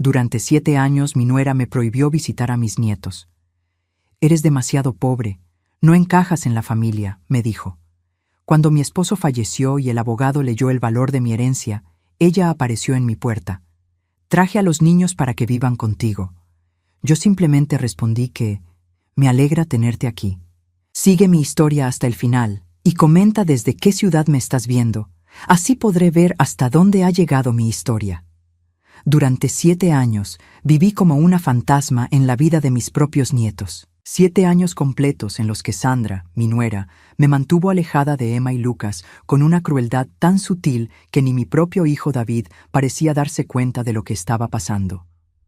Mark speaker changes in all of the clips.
Speaker 1: Durante 7 años mi nuera me prohibió visitar a mis nietos. «Eres demasiado pobre, no encajas en la familia», me dijo. Cuando mi esposo falleció y el abogado leyó el valor de mi herencia, ella apareció en mi puerta. «Traje a los niños para que vivan contigo». Yo simplemente respondí que «me alegra tenerte aquí». Sigue mi historia hasta el final y comenta desde qué ciudad me estás viendo. Así podré ver hasta dónde ha llegado mi historia. Durante 7 años viví como una fantasma en la vida de mis propios nietos. 7 años completos en los que Sandra, mi nuera, me mantuvo alejada de Emma y Lucas con una crueldad tan sutil que ni mi propio hijo David parecía darse cuenta de lo que estaba pasando.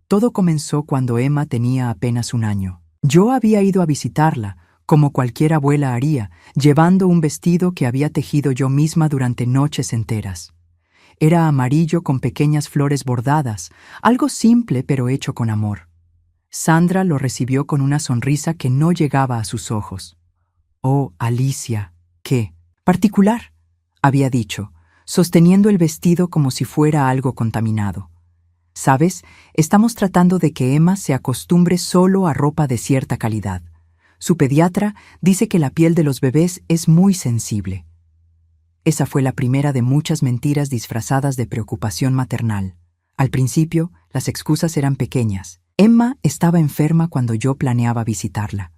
Speaker 1: Todo comenzó cuando Emma tenía apenas 1 año. Yo había ido a visitarla, como cualquier abuela haría, llevando un vestido que había tejido yo misma durante noches enteras. Era amarillo con pequeñas flores bordadas, algo simple pero hecho con amor. Sandra lo recibió con una sonrisa que no llegaba a sus ojos. «Oh, Alicia, qué particular», había dicho, sosteniendo el vestido como si fuera algo contaminado. «¿Sabes? Estamos tratando de que Emma se acostumbre solo a ropa de cierta calidad. Su pediatra dice que la piel de los bebés es muy sensible». Esa fue la primera de muchas mentiras disfrazadas de preocupación maternal. Al principio, las excusas eran pequeñas. Emma estaba enferma cuando yo planeaba visitarla.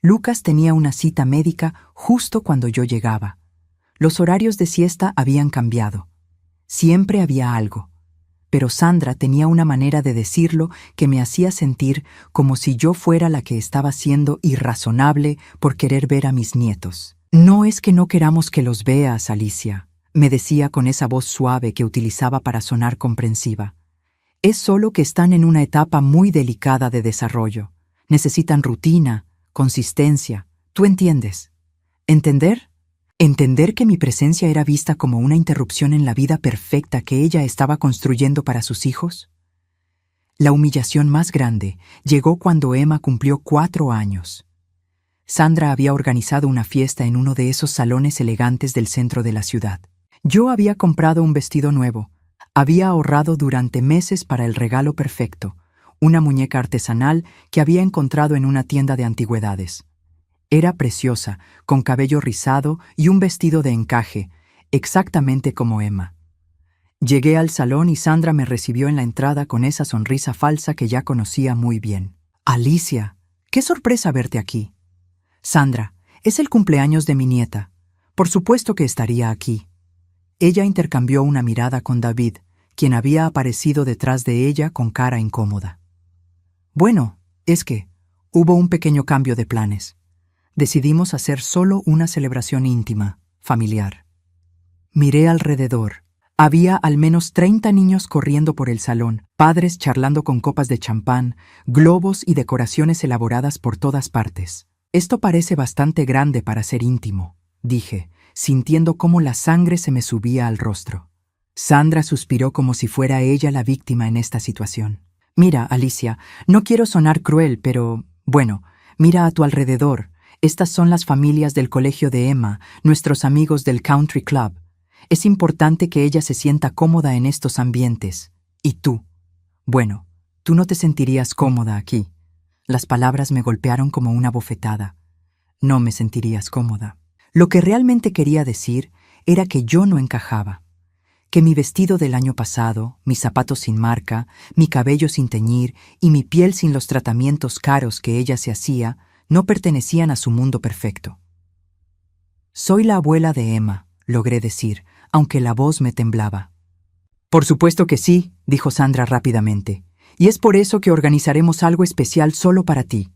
Speaker 1: Lucas tenía una cita médica justo cuando yo llegaba. Los horarios de siesta habían cambiado. Siempre había algo. Pero Sandra tenía una manera de decirlo que me hacía sentir como si yo fuera la que estaba siendo irrazonable por querer ver a mis nietos. «No es que no queramos que los veas, Alicia», me decía con esa voz suave que utilizaba para sonar comprensiva. «Es solo que están en una etapa muy delicada de desarrollo. Necesitan rutina, consistencia. ¿Tú entiendes? ¿Entender? Entender que mi presencia era vista como una interrupción en la vida perfecta que ella estaba construyendo para sus hijos». La humillación más grande llegó cuando Emma cumplió 4 años. Sandra había organizado una fiesta en uno de esos salones elegantes del centro de la ciudad. Yo había comprado un vestido nuevo. Había ahorrado durante meses para el regalo perfecto, una muñeca artesanal que había encontrado en una tienda de antigüedades. Era preciosa, con cabello rizado y un vestido de encaje, exactamente como Emma. Llegué al salón y Sandra me recibió en la entrada con esa sonrisa falsa que ya conocía muy bien. «Alicia, qué sorpresa verte aquí». «Sandra, es el cumpleaños de mi nieta. Por supuesto que estaría aquí». Ella intercambió una mirada con David, quien había aparecido detrás de ella con cara incómoda. «Bueno, es que hubo un pequeño cambio de planes. Decidimos hacer solo una celebración íntima, familiar». Miré alrededor. Había al menos 30 niños corriendo por el salón, padres charlando con copas de champán, globos y decoraciones elaboradas por todas partes. «Esto parece bastante grande para ser íntimo», dije, sintiendo cómo la sangre se me subía al rostro. Sandra suspiró como si fuera ella la víctima en esta situación. «Mira, Alicia, no quiero sonar cruel, pero, bueno, mira a tu alrededor. Estas son las familias del colegio de Emma, nuestros amigos del country club. Es importante que ella se sienta cómoda en estos ambientes. Y tú. Bueno, tú no te sentirías cómoda aquí». Las palabras me golpearon como una bofetada. «No me sentirías cómoda». Lo que realmente quería decir era que yo no encajaba, que mi vestido del año pasado, mis zapatos sin marca, mi cabello sin teñir y mi piel sin los tratamientos caros que ella se hacía no pertenecían a su mundo perfecto. «Soy la abuela de Emma», logré decir, aunque la voz me temblaba. «Por supuesto que sí», dijo Sandra rápidamente, «y es por eso que organizaremos algo especial solo para ti.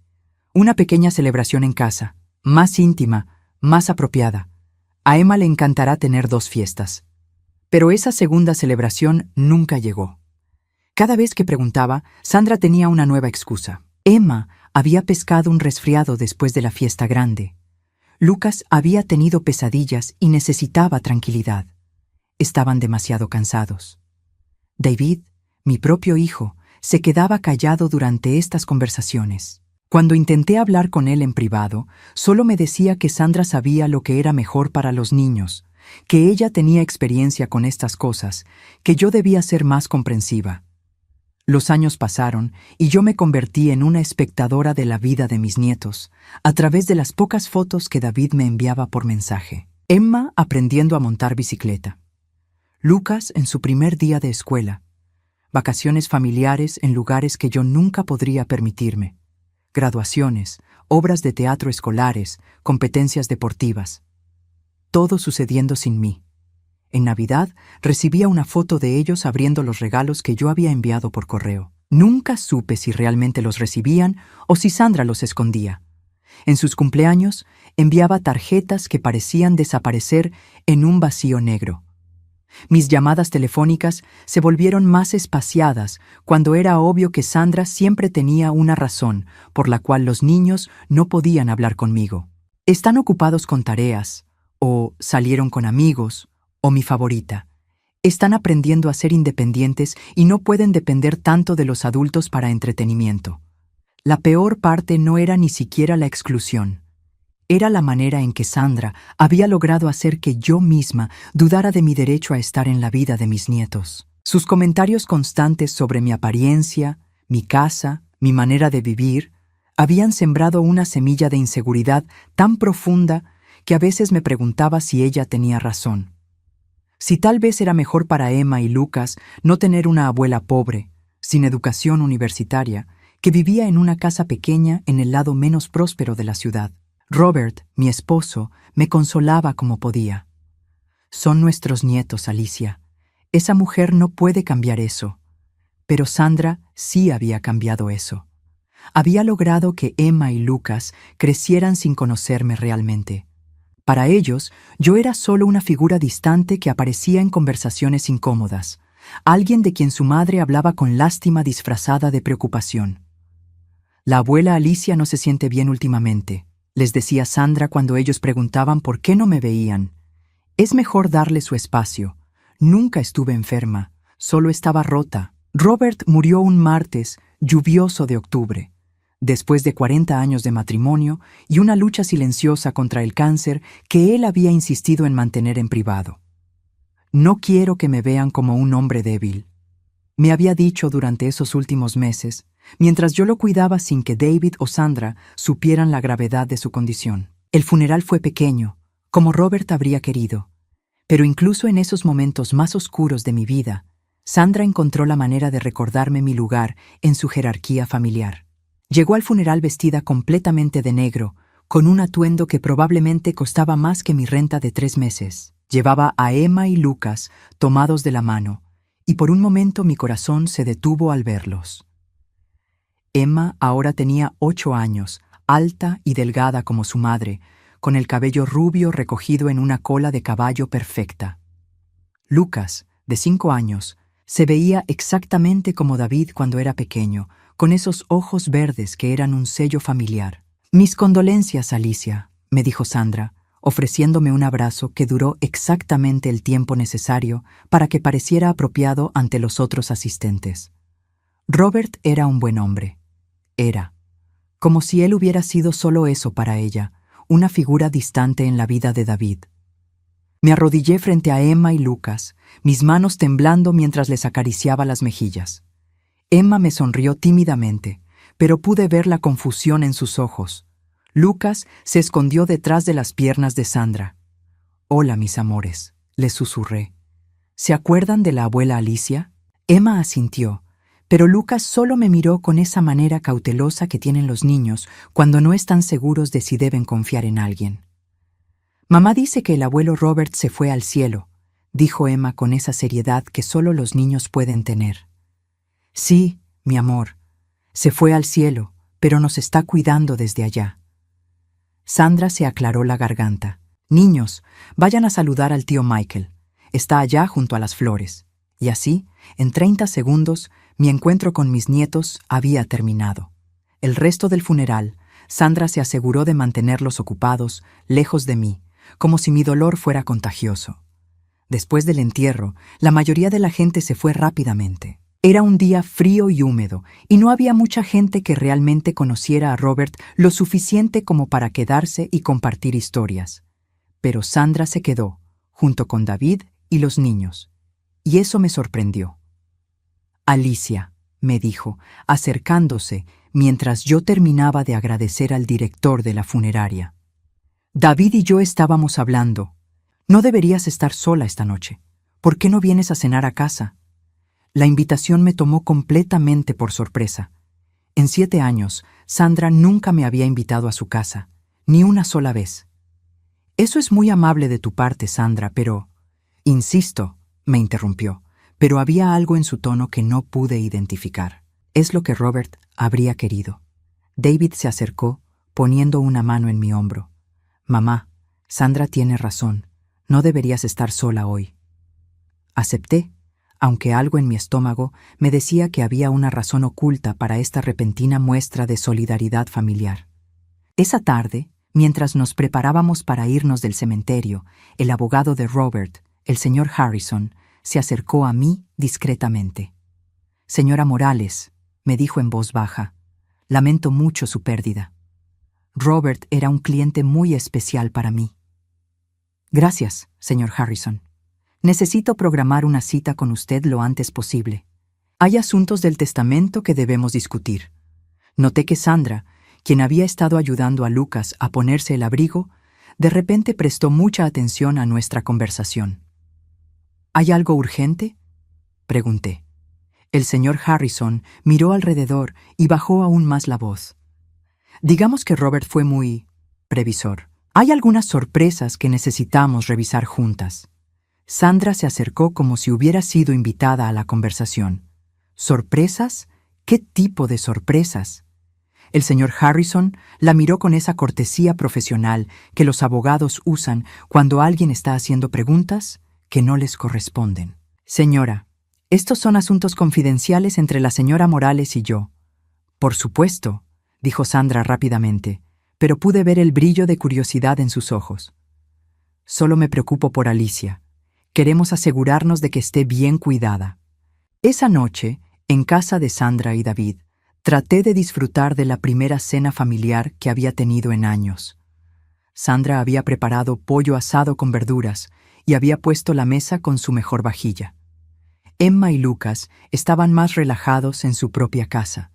Speaker 1: Una pequeña celebración en casa, más íntima, más apropiada. A Emma le encantará tener 2 fiestas». Pero esa segunda celebración nunca llegó. Cada vez que preguntaba, Sandra tenía una nueva excusa. Emma había pescado un resfriado después de la fiesta grande. Lucas había tenido pesadillas y necesitaba tranquilidad. Estaban demasiado cansados. David, mi propio hijo, se quedaba callado durante estas conversaciones. Cuando intenté hablar con él en privado, solo me decía que Sandra sabía lo que era mejor para los niños, que ella tenía experiencia con estas cosas, que yo debía ser más comprensiva. Los años pasaron y yo me convertí en una espectadora de la vida de mis nietos, a través de las pocas fotos que David me enviaba por mensaje. Emma aprendiendo a montar bicicleta. Lucas en su primer día de escuela. Vacaciones familiares en lugares que yo nunca podría permitirme. Graduaciones, obras de teatro escolares, competencias deportivas. Todo sucediendo sin mí. En Navidad recibía una foto de ellos abriendo los regalos que yo había enviado por correo. Nunca supe si realmente los recibían o si Sandra los escondía. En sus cumpleaños enviaba tarjetas que parecían desaparecer en un vacío negro. Mis llamadas telefónicas se volvieron más espaciadas cuando era obvio que Sandra siempre tenía una razón por la cual los niños no podían hablar conmigo. Están ocupados con tareas, o salieron con amigos, o mi favorita. Están aprendiendo a ser independientes y no pueden depender tanto de los adultos para entretenimiento. La peor parte no era ni siquiera la exclusión. Era la manera en que Sandra había logrado hacer que yo misma dudara de mi derecho a estar en la vida de mis nietos. Sus comentarios constantes sobre mi apariencia, mi casa, mi manera de vivir, habían sembrado una semilla de inseguridad tan profunda que a veces me preguntaba si ella tenía razón. Si tal vez era mejor para Emma y Lucas no tener una abuela pobre, sin educación universitaria, que vivía en una casa pequeña en el lado menos próspero de la ciudad. Robert, mi esposo, me consolaba como podía. Son nuestros nietos, Alicia. Esa mujer no puede cambiar eso. Pero Sandra sí había cambiado eso. Había logrado que Emma y Lucas crecieran sin conocerme realmente. Para ellos, yo era solo una figura distante que aparecía en conversaciones incómodas, alguien de quien su madre hablaba con lástima disfrazada de preocupación. La abuela Alicia no se siente bien últimamente, les decía Sandra cuando ellos preguntaban por qué no me veían. Es mejor darle su espacio. Nunca estuve enferma, solo estaba rota. Robert murió un martes lluvioso de octubre. Después de 40 años de matrimonio y una lucha silenciosa contra el cáncer que él había insistido en mantener en privado. No quiero que me vean como un hombre débil. Me había dicho durante esos últimos meses, mientras yo lo cuidaba sin que David o Sandra supieran la gravedad de su condición. El funeral fue pequeño, como Robert habría querido, pero incluso en esos momentos más oscuros de mi vida, Sandra encontró la manera de recordarme mi lugar en su jerarquía familiar. Llegó al funeral vestida completamente de negro, con un atuendo que probablemente costaba más que mi renta de 3 meses. Llevaba a Emma y Lucas tomados de la mano, y por un momento mi corazón se detuvo al verlos. Emma ahora tenía 8 años, alta y delgada como su madre, con el cabello rubio recogido en una cola de caballo perfecta. Lucas, de 5 años, se veía exactamente como David cuando era pequeño, con esos ojos verdes que eran un sello familiar. «Mis condolencias, Alicia», me dijo Sandra, ofreciéndome un abrazo que duró exactamente el tiempo necesario para que pareciera apropiado ante los otros asistentes. Robert era un buen hombre. Era. Como si él hubiera sido solo eso para ella, una figura distante en la vida de David. Me arrodillé frente a Emma y Lucas, mis manos temblando mientras les acariciaba las mejillas. Emma me sonrió tímidamente, pero pude ver la confusión en sus ojos. Lucas se escondió detrás de las piernas de Sandra. «Hola, mis amores», les susurré. «¿Se acuerdan de la abuela Alicia?» Emma asintió, pero Lucas solo me miró con esa manera cautelosa que tienen los niños cuando no están seguros de si deben confiar en alguien. «Mamá dice que el abuelo Robert se fue al cielo», dijo Emma con esa seriedad que solo los niños pueden tener. «Sí, mi amor, se fue al cielo, pero nos está cuidando desde allá». Sandra se aclaró la garganta. «Niños, vayan a saludar al tío Michael. Está allá junto a las flores». Y así, en 30 segundos, mi encuentro con mis nietos había terminado. El resto del funeral, Sandra se aseguró de mantenerlos ocupados, lejos de mí, como si mi dolor fuera contagioso. Después del entierro, la mayoría de la gente se fue rápidamente. Era un día frío y húmedo, y no había mucha gente que realmente conociera a Robert lo suficiente como para quedarse y compartir historias. Pero Sandra se quedó, junto con David y los niños, y eso me sorprendió. «Alicia», me dijo, acercándose mientras yo terminaba de agradecer al director de la funeraria. David y yo estábamos hablando. No deberías estar sola esta noche. ¿Por qué no vienes a cenar a casa? La invitación me tomó completamente por sorpresa. En 7 años, Sandra nunca me había invitado a su casa, ni una sola vez. Eso es muy amable de tu parte, Sandra, pero... Insisto, me interrumpió, pero había algo en su tono que no pude identificar. Es lo que Robert habría querido. David se acercó, poniendo una mano en mi hombro. Mamá, Sandra tiene razón. No deberías estar sola hoy. Acepté, aunque algo en mi estómago me decía que había una razón oculta para esta repentina muestra de solidaridad familiar. Esa tarde, mientras nos preparábamos para irnos del cementerio, el abogado de Robert, el señor Harrison, se acercó a mí discretamente. Señora Morales, me dijo en voz baja, lamento mucho su pérdida. Robert era un cliente muy especial para mí. Gracias, señor Harrison. Necesito programar una cita con usted lo antes posible. Hay asuntos del testamento que debemos discutir. Noté que Sandra, quien había estado ayudando a Lucas a ponerse el abrigo, de repente prestó mucha atención a nuestra conversación. ¿Hay algo urgente?, pregunté. El señor Harrison miró alrededor y bajó aún más la voz. Digamos que Robert fue muy previsor. Hay algunas sorpresas que necesitamos revisar juntas. Sandra se acercó como si hubiera sido invitada a la conversación. ¿Sorpresas? ¿Qué tipo de sorpresas? El señor Harrison la miró con esa cortesía profesional que los abogados usan cuando alguien está haciendo preguntas que no les corresponden. Señora, estos son asuntos confidenciales entre la señora Morales y yo. Por supuesto, dijo Sandra rápidamente, pero pude ver el brillo de curiosidad en sus ojos. Solo me preocupo por Alicia. Queremos asegurarnos de que esté bien cuidada. Esa noche, en casa de Sandra y David, traté de disfrutar de la primera cena familiar que había tenido en años. Sandra había preparado pollo asado con verduras y había puesto la mesa con su mejor vajilla. Emma y Lucas estaban más relajados en su propia casa,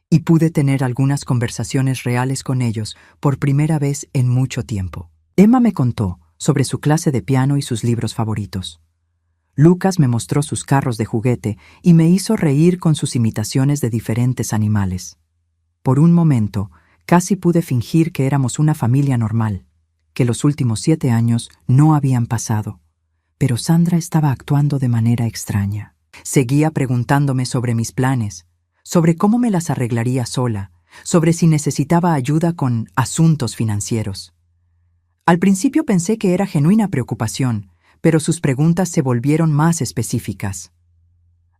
Speaker 1: y pude tener algunas conversaciones reales con ellos por primera vez en mucho tiempo. Emma me contó sobre su clase de piano y sus libros favoritos. Lucas me mostró sus carros de juguete y me hizo reír con sus imitaciones de diferentes animales. Por un momento, casi pude fingir que éramos una familia normal, que los últimos 7 años no habían pasado. Pero Sandra estaba actuando de manera extraña. Seguía preguntándome sobre mis planes, sobre cómo me las arreglaría sola, sobre si necesitaba ayuda con asuntos financieros. Al principio pensé que era genuina preocupación, pero sus preguntas se volvieron más específicas.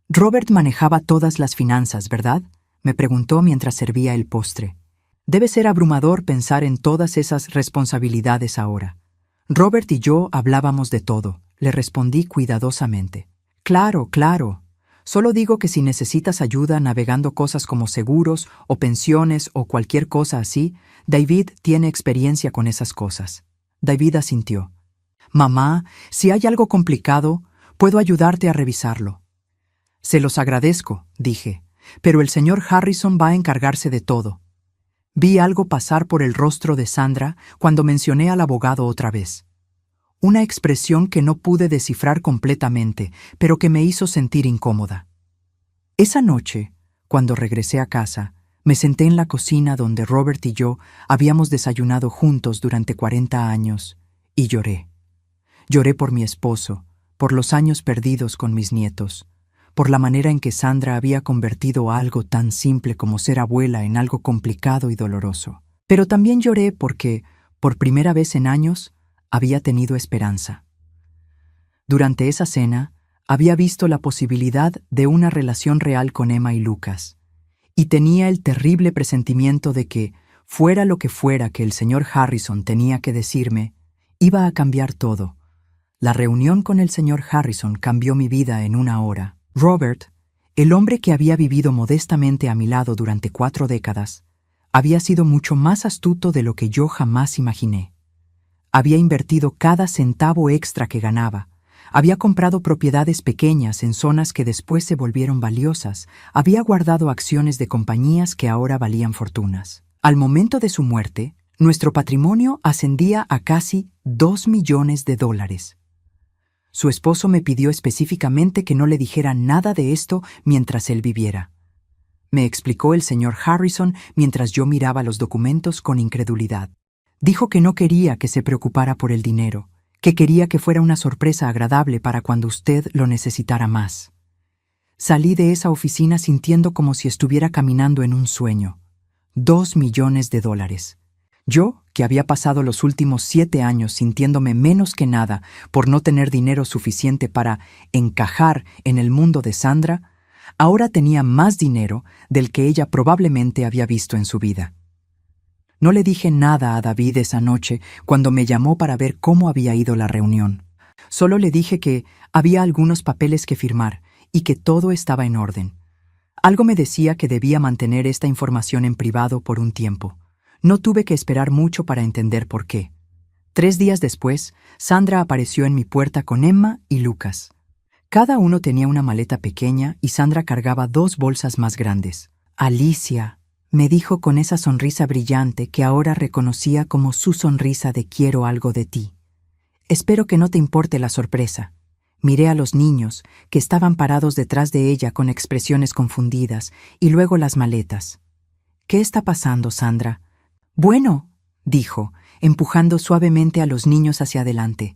Speaker 1: «Robert manejaba todas las finanzas, ¿verdad?», me preguntó mientras servía el postre. Debe ser abrumador pensar en todas esas responsabilidades ahora. Robert y yo hablábamos de todo, le respondí cuidadosamente. Claro, claro. Solo digo que si necesitas ayuda navegando cosas como seguros o pensiones o cualquier cosa así, David tiene experiencia con esas cosas. David asintió. Mamá, si hay algo complicado, puedo ayudarte a revisarlo. Se los agradezco, dije, pero el señor Harrison va a encargarse de todo. Vi algo pasar por el rostro de Sandra cuando mencioné al abogado otra vez. Una expresión que no pude descifrar completamente, pero que me hizo sentir incómoda. Esa noche, cuando regresé a casa, me senté en la cocina donde Robert y yo habíamos desayunado juntos durante 40 años, y lloré. Lloré por mi esposo, por los años perdidos con mis nietos, por la manera en que Sandra había convertido algo tan simple como ser abuela en algo complicado y doloroso. Pero también lloré porque, por primera vez en años, había tenido esperanza. Durante esa cena, había visto la posibilidad de una relación real con Emma y Lucas, y tenía el terrible presentimiento de que, fuera lo que fuera que el señor Harrison tenía que decirme, iba a cambiar todo. La reunión con el señor Harrison cambió mi vida en una hora. Robert, el hombre que había vivido modestamente a mi lado durante 4 décadas, había sido mucho más astuto de lo que yo jamás imaginé. Había invertido cada centavo extra que ganaba, Había comprado propiedades pequeñas en zonas que después se volvieron valiosas. Había guardado acciones de compañías que ahora valían fortunas. Al momento de su muerte, nuestro patrimonio ascendía a casi $2 millones. Su esposo me pidió específicamente que no le dijera nada de esto mientras él viviera. Me explicó el señor Harrison mientras yo miraba los documentos con incredulidad. Dijo que no quería que se preocupara por el dinero, que quería que fuera una sorpresa agradable para cuando usted lo necesitara más. Salí de esa oficina sintiendo como si estuviera caminando en un sueño. $2 millones. Yo, que había pasado los últimos 7 años sintiéndome menos que nada por no tener dinero suficiente para encajar en el mundo de Sandra, ahora tenía más dinero del que ella probablemente había visto en su vida. No le dije nada a David esa noche cuando me llamó para ver cómo había ido la reunión. Solo le dije que había algunos papeles que firmar y que todo estaba en orden. Algo me decía que debía mantener esta información en privado por un tiempo. No tuve que esperar mucho para entender por qué. 3 días después, Sandra apareció en mi puerta con Emma y Lucas. Cada uno tenía una maleta pequeña y Sandra cargaba 2 bolsas más grandes. «Alicia», me dijo con esa sonrisa brillante que ahora reconocía como su sonrisa de «quiero algo de ti». «Espero que no te importe la sorpresa». Miré a los niños, que estaban parados detrás de ella con expresiones confundidas, y luego las maletas. «¿Qué está pasando, Sandra?» «Bueno», dijo, empujando suavemente a los niños hacia adelante.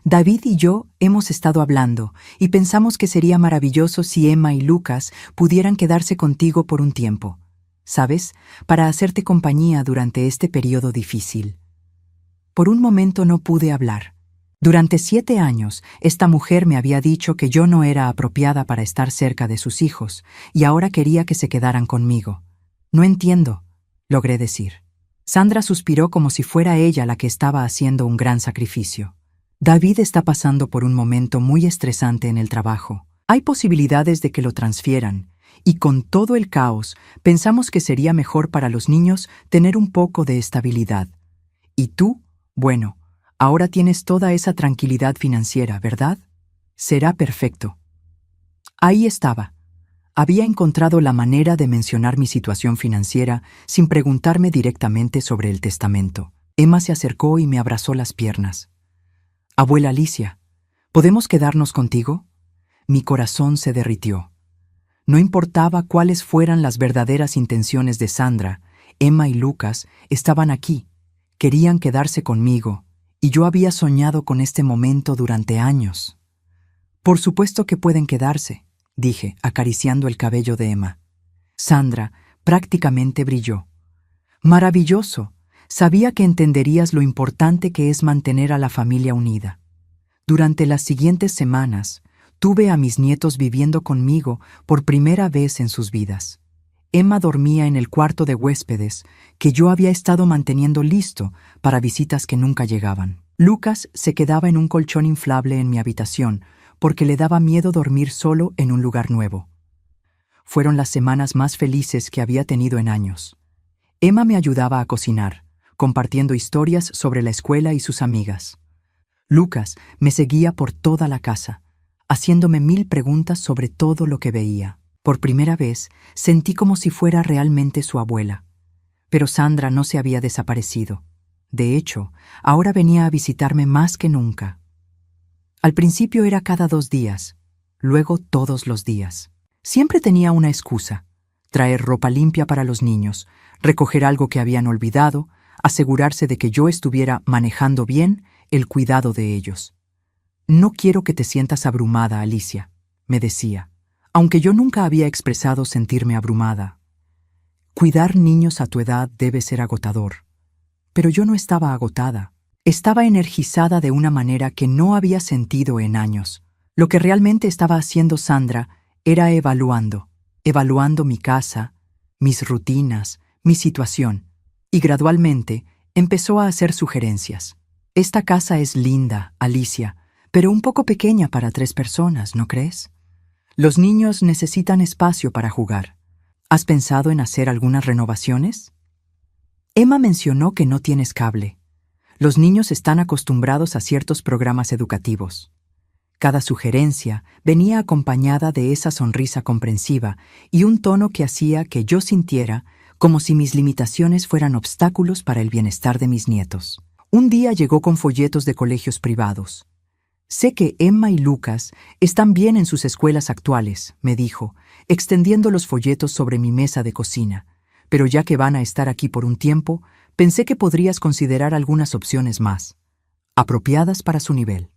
Speaker 1: «David y yo hemos estado hablando, y pensamos que sería maravilloso si Emma y Lucas pudieran quedarse contigo por un tiempo. ¿Sabes? Para hacerte compañía durante este periodo difícil». Por un momento no pude hablar. Durante 7 años, esta mujer me había dicho que yo no era apropiada para estar cerca de sus hijos, y ahora quería que se quedaran conmigo. «No entiendo», logré decir. Sandra suspiró como si fuera ella la que estaba haciendo un gran sacrificio. «David está pasando por un momento muy estresante en el trabajo. Hay posibilidades de que lo transfieran, y con todo el caos, pensamos que sería mejor para los niños tener un poco de estabilidad. Y tú, bueno, ahora tienes toda esa tranquilidad financiera, ¿verdad? Será perfecto». Ahí estaba. Había encontrado la manera de mencionar mi situación financiera sin preguntarme directamente sobre el testamento. Emma se acercó y me abrazó las piernas. «Abuela Alicia, ¿podemos quedarnos contigo?» Mi corazón se derritió. No importaba cuáles fueran las verdaderas intenciones de Sandra, Emma y Lucas estaban aquí, querían quedarse conmigo, y yo había soñado con este momento durante años. «Por supuesto que pueden quedarse», dije, acariciando el cabello de Emma. Sandra prácticamente brilló. «Maravilloso. Sabía que entenderías lo importante que es mantener a la familia unida». Durante las siguientes semanas, tuve a mis nietos viviendo conmigo por primera vez en sus vidas. Emma dormía en el cuarto de huéspedes que yo había estado manteniendo listo para visitas que nunca llegaban. Lucas se quedaba en un colchón inflable en mi habitación porque le daba miedo dormir solo en un lugar nuevo. Fueron las semanas más felices que había tenido en años. Emma me ayudaba a cocinar, compartiendo historias sobre la escuela y sus amigas. Lucas me seguía por toda la casa, haciéndome 1000 preguntas sobre todo lo que veía. Por primera vez, sentí como si fuera realmente su abuela. Pero Sandra no se había desaparecido. De hecho, ahora venía a visitarme más que nunca. Al principio era cada 2 días, luego todos los días. Siempre tenía una excusa: traer ropa limpia para los niños, recoger algo que habían olvidado, asegurarse de que yo estuviera manejando bien el cuidado de ellos. «No quiero que te sientas abrumada, Alicia», me decía, aunque yo nunca había expresado sentirme abrumada. Cuidar niños a tu edad debe ser agotador. Pero yo no estaba agotada. Estaba energizada de una manera que no había sentido en años. Lo que realmente estaba haciendo Sandra era evaluando mi casa, mis rutinas, mi situación, y gradualmente empezó a hacer sugerencias. «Esta casa es linda, Alicia, pero un poco pequeña para 3 personas, ¿no crees? Los niños necesitan espacio para jugar. ¿Has pensado en hacer algunas renovaciones?» Emma mencionó que no tienes cable. Los niños están acostumbrados a ciertos programas educativos. Cada sugerencia venía acompañada de esa sonrisa comprensiva y un tono que hacía que yo sintiera como si mis limitaciones fueran obstáculos para el bienestar de mis nietos. Un día llegó con folletos de colegios privados. «Sé que Emma y Lucas están bien en sus escuelas actuales», me dijo, extendiendo los folletos sobre mi mesa de cocina. «Pero ya que van a estar aquí por un tiempo, pensé que podrías considerar algunas opciones más, apropiadas para su nivel».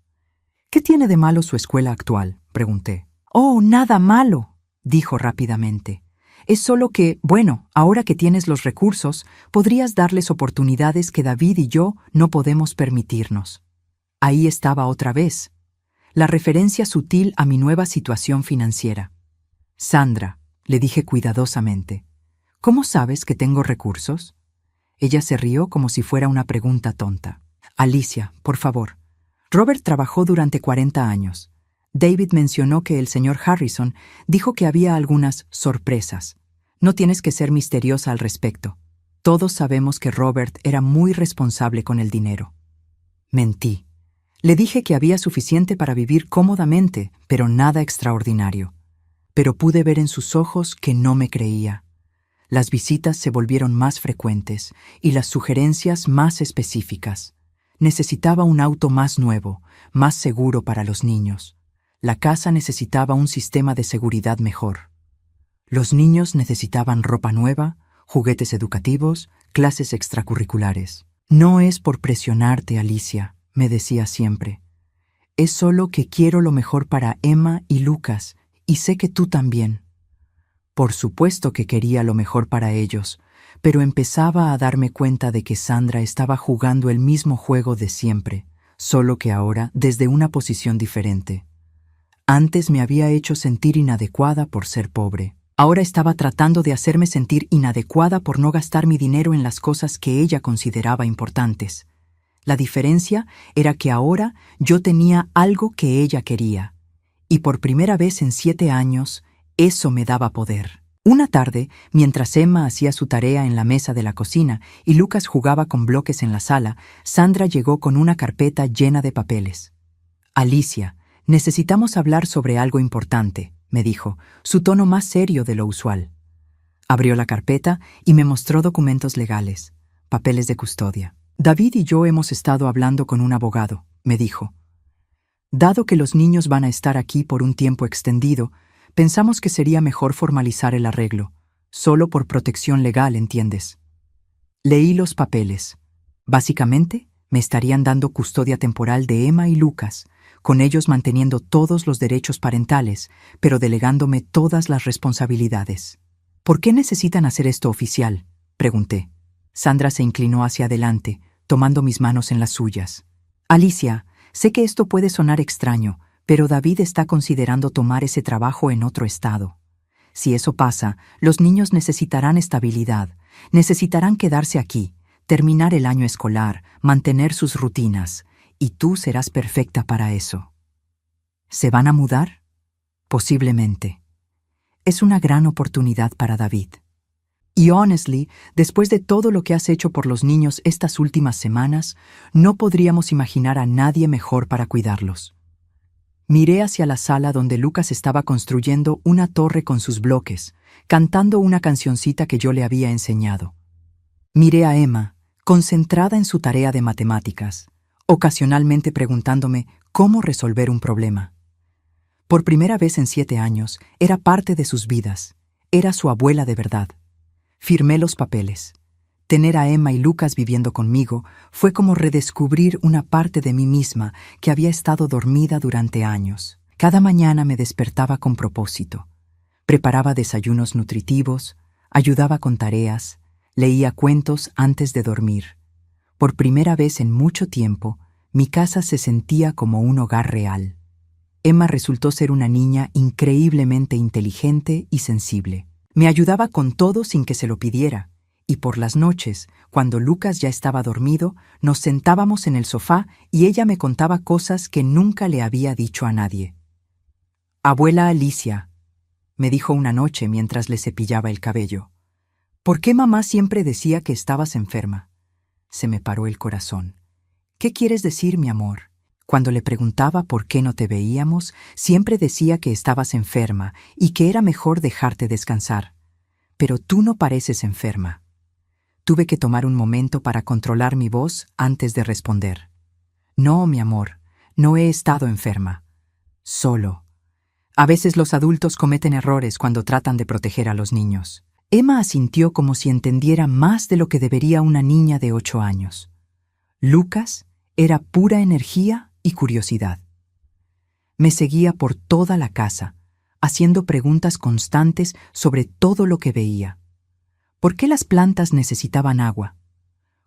Speaker 1: «¿Qué tiene de malo su escuela actual?», pregunté. «Oh, nada malo», dijo rápidamente. «Es solo que, bueno, ahora que tienes los recursos, podrías darles oportunidades que David y yo no podemos permitirnos». Ahí estaba otra vez, la referencia sutil a mi nueva situación financiera. «Sandra», le dije cuidadosamente, «¿cómo sabes que tengo recursos?». Ella se rió como si fuera una pregunta tonta. «Alicia, por favor. Robert trabajó durante 40 años. David mencionó que el señor Harrison dijo que había algunas sorpresas. No tienes que ser misteriosa al respecto. Todos sabemos que Robert era muy responsable con el dinero». Mentí. Le dije que había suficiente para vivir cómodamente, pero nada extraordinario. Pero pude ver en sus ojos que no me creía. Las visitas se volvieron más frecuentes y las sugerencias más específicas. Necesitaba un auto más nuevo, más seguro para los niños. La casa necesitaba un sistema de seguridad mejor. Los niños necesitaban ropa nueva, juguetes educativos, clases extracurriculares. «No es por presionarte, Alicia», me decía siempre. «Es solo que quiero lo mejor para Emma y Lucas, y sé que tú también». Por supuesto que quería lo mejor para ellos, pero empezaba a darme cuenta de que Sandra estaba jugando el mismo juego de siempre, solo que ahora desde una posición diferente. Antes me había hecho sentir inadecuada por ser pobre. Ahora estaba tratando de hacerme sentir inadecuada por no gastar mi dinero en las cosas que ella consideraba importantes. La diferencia era que ahora yo tenía algo que ella quería, y por primera vez en 7 años, eso me daba poder. Una tarde, mientras Emma hacía su tarea en la mesa de la cocina y Lucas jugaba con bloques en la sala, Sandra llegó con una carpeta llena de papeles. «Alicia, necesitamos hablar sobre algo importante», me dijo, su tono más serio de lo usual. Abrió la carpeta y me mostró documentos legales, papeles de custodia. «David y yo hemos estado hablando con un abogado», me dijo. «Dado que los niños van a estar aquí por un tiempo extendido, pensamos que sería mejor formalizar el arreglo, solo por protección legal, ¿entiendes?». Leí los papeles. Básicamente, me estarían dando custodia temporal de Emma y Lucas, con ellos manteniendo todos los derechos parentales, pero delegándome todas las responsabilidades. «¿Por qué necesitan hacer esto oficial?», pregunté. Sandra se inclinó hacia adelante, tomando mis manos en las suyas. «Alicia, sé que esto puede sonar extraño, pero David está considerando tomar ese trabajo en otro estado. Si eso pasa, los niños necesitarán estabilidad, necesitarán quedarse aquí, terminar el año escolar, mantener sus rutinas, y tú serás perfecta para eso». «¿Se van a mudar?». «Posiblemente. Es una gran oportunidad para David. Y honestly, después de todo lo que has hecho por los niños estas últimas semanas, no podríamos imaginar a nadie mejor para cuidarlos». Miré hacia la sala donde Lucas estaba construyendo una torre con sus bloques, cantando una cancioncita que yo le había enseñado. Miré a Emma, concentrada en su tarea de matemáticas, ocasionalmente preguntándome cómo resolver un problema. Por primera vez en 7 años, era parte de sus vidas, era su abuela de verdad. Firmé los papeles. Tener a Emma y Lucas viviendo conmigo fue como redescubrir una parte de mí misma que había estado dormida durante años. Cada mañana me despertaba con propósito. Preparaba desayunos nutritivos, ayudaba con tareas, leía cuentos antes de dormir. Por primera vez en mucho tiempo, mi casa se sentía como un hogar real. Emma resultó ser una niña increíblemente inteligente y sensible. Me ayudaba con todo sin que se lo pidiera, y por las noches, cuando Lucas ya estaba dormido, nos sentábamos en el sofá y ella me contaba cosas que nunca le había dicho a nadie. «Abuela Alicia», me dijo una noche mientras le cepillaba el cabello, «¿por qué mamá siempre decía que estabas enferma?». Se me paró el corazón. «¿Qué quieres decir, mi amor?». Cuando le preguntaba por qué no te veíamos, siempre decía que estabas enferma y que era mejor dejarte descansar. Pero tú no pareces enferma. Tuve que tomar un momento para controlar mi voz antes de responder. No, mi amor, no he estado enferma. Solo. A veces los adultos cometen errores cuando tratan de proteger a los niños. Emma asintió como si entendiera más de lo que debería una niña de 8 años. Lucas era pura energía y curiosidad. Me seguía por toda la casa, haciendo preguntas constantes sobre todo lo que veía. ¿Por qué las plantas necesitaban agua?